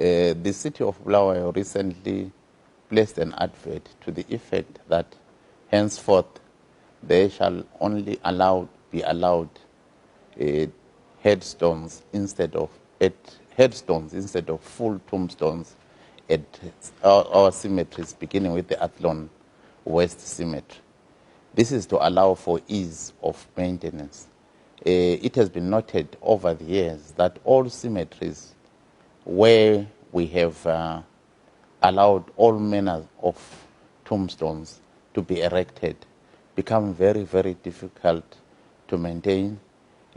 The city of Bulawayo recently placed an advert to the effect that henceforth they shall only be allowed headstones instead of full tombstones at our cemeteries, beginning with the Athlone West Cemetery. This is to allow for ease of maintenance. It has been noted over the years that all cemeteries where we have allowed all manner of tombstones to be erected become very, very difficult to maintain,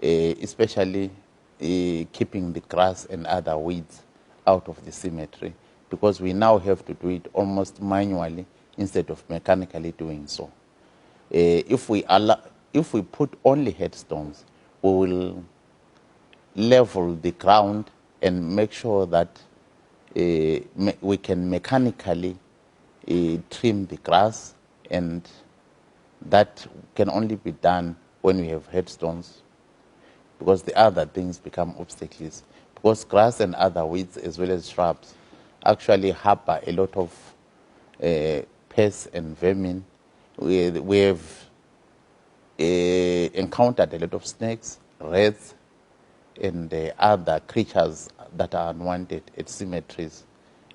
especially keeping the grass and other weeds out of the cemetery, because we now have to do it almost manually instead of mechanically doing so. If we put only headstones, we will level the ground and make sure that we can mechanically trim the grass, and that can only be done when we have headstones, because the other things become obstacles. Because grass and other weeds as well as shrubs actually harbor a lot of pests and vermin. We have encountered a lot of snakes, rats, and other creatures that are unwanted at cemeteries,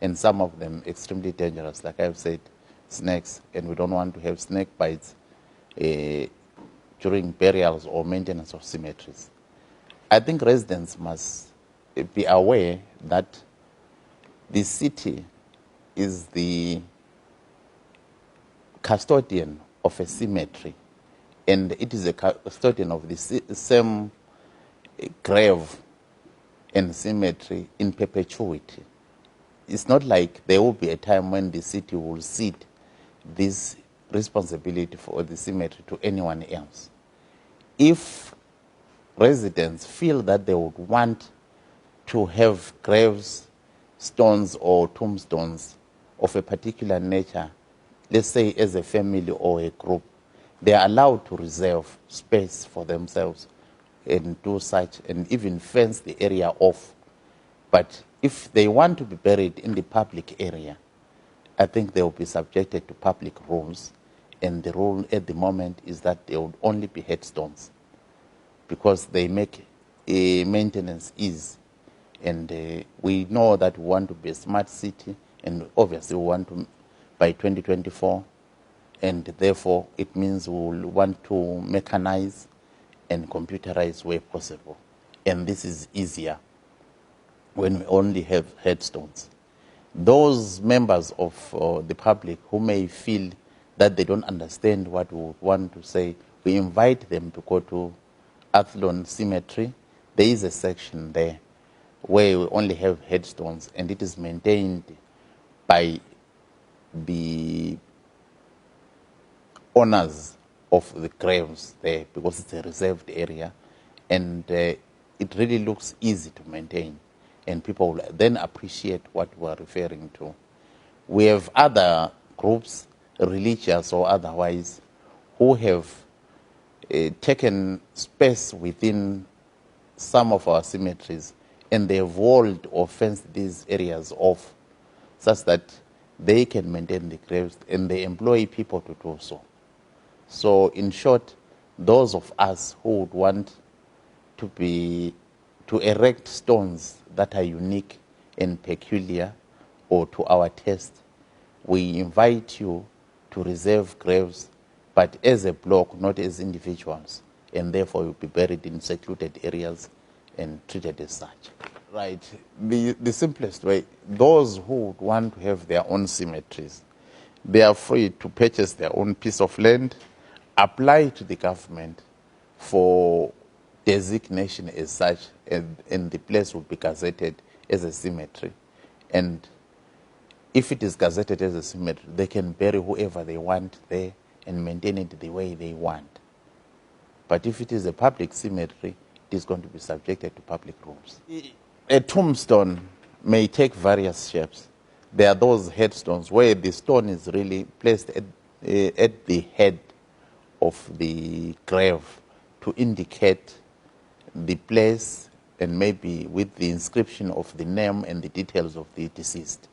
and some of them extremely dangerous, like I've said, snakes, and we don't want to have snake bites during burials or maintenance of cemeteries. I think residents must be aware that the city is the custodian of a cemetery, and it is a custodian of the same grave and cemetery in perpetuity. It's not like there will be a time when the city will cede this responsibility for the cemetery to anyone else. If residents feel that they would want to have graves, stones or tombstones of a particular nature, let's say as a family or a group, they are allowed to reserve space for themselves and do such, and even fence the area off. But if they want to be buried in the public area, I think they will be subjected to public rules, and the rule at the moment is that they would only be headstones, because they make a maintenance ease. And we know that we want to be a smart city, and obviously we want to by 2024, and therefore it means we will want to mechanize and computerize where possible. And this is easier when we only have headstones. Those members of the public who may feel that they don't understand what we want to say, we invite them to go to Athlone Cemetery. There is a section there where we only have headstones, and it is maintained by the owners of the graves there, because it's a reserved area, and it really looks easy to maintain, and people will then appreciate what we're referring to. We have other groups, religious or otherwise, who have taken space within some of our cemeteries, and they have walled or fenced these areas off such that they can maintain the graves, and they employ people to do so. So in short, those of us who would want to erect stones that are unique and peculiar or to our taste, we invite you to reserve graves, but as a block, not as individuals, and therefore you'll be buried in secluded areas and treated as such. Right. The simplest way, those who would want to have their own cemeteries, they are free to purchase their own piece of land, apply to the government for designation as such, and the place will be gazetted as a cemetery. And if it is gazetted as a cemetery, they can bury whoever they want there and maintain it the way they want. But if it is a public cemetery, it is going to be subjected to public rules. A tombstone may take various shapes. There are those headstones where the stone is really placed at the head of the grave to indicate the place and maybe with the inscription of the name and the details of the deceased.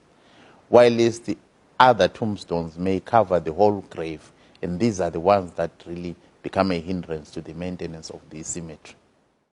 Whilst the other tombstones may cover the whole grave, and these are the ones that really become a hindrance to the maintenance of the cemetery.